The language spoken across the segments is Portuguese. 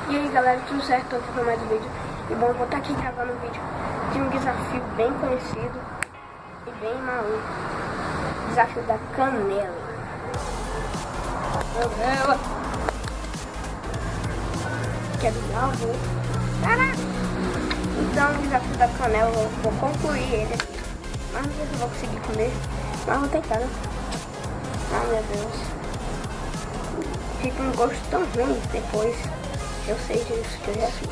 E aí galera, tudo certo? Tô aqui pra mais um vídeo. E bom, vou estar aqui gravando um vídeo de um desafio bem conhecido e bem maluco. Desafio da canela. Canela! Que é do avô. Caraca! Então o desafio da canela eu vou concluir ele aqui. Mas não sei se eu vou conseguir comer. Mas vou tentar, né? Ai meu Deus. Fica um gosto tão ruim depois. Eu sei disso que eu já fiz.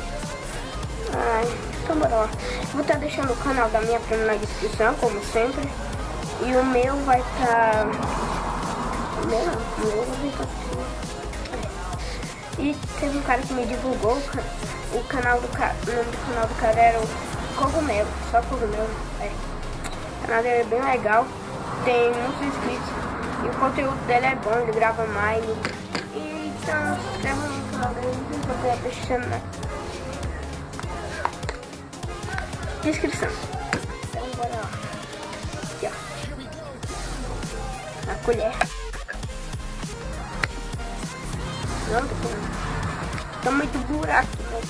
Ai, então bora lá. Vou estar deixando o canal da minha prima na descrição, como sempre. E o meu vai estar... O meu não, o meu vai estar aqui. E teve um cara que me divulgou o canal do cara. O nome do canal do cara era o Cogumelo, só Cogumelo. É. O canal dele é bem legal, tem muitos inscritos. E o conteúdo dele é bom, ele grava mais. Então, se inscreva no canal dele, vou estar deixando na descrição. Então, bora lá. Aqui, ó. A colher. Não, tô comendo. Tá muito buraco, né?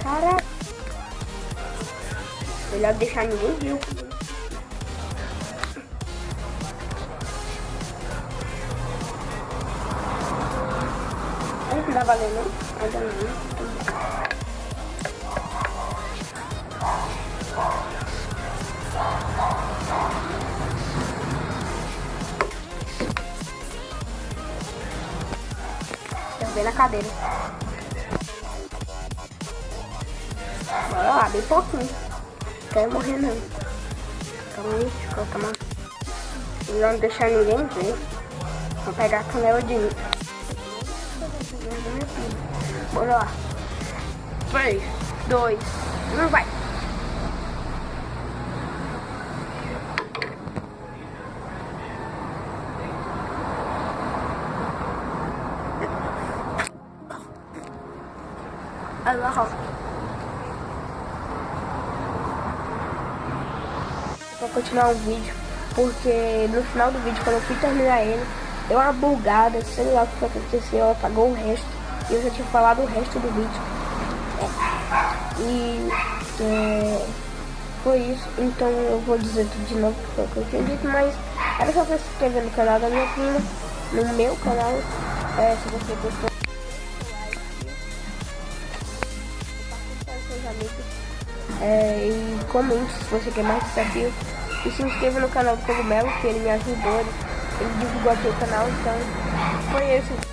Caraca. Melhor deixar ninguém ver. Não dá valendo, não? Ainda não. Derrubei na cadeira. Bora lá, bem pouquinho. Não quero morrer não. Calma aí, deixa eu colocar uma... Não deixar ninguém ver. Vou pegar a canela de mim. Bora lá. 3, 2, 1, vai! Agora, vou continuar o vídeo, porque no final do vídeo, quando eu fui terminar ele, deu uma bugada, sei lá o que aconteceu, apagou o resto, e eu já tinha falado o resto do vídeo. Foi isso, então eu vou dizer tudo de novo, que foi o que eu tinha dito, mas era só pra se inscrever no canal da minha prima, no meu canal, se você gostou, seus amigos, e comente se você quer mais desafio, e se inscreva no canal do Cogumelo, que ele me ajudou, ele divulgou aqui o canal, então foi isso.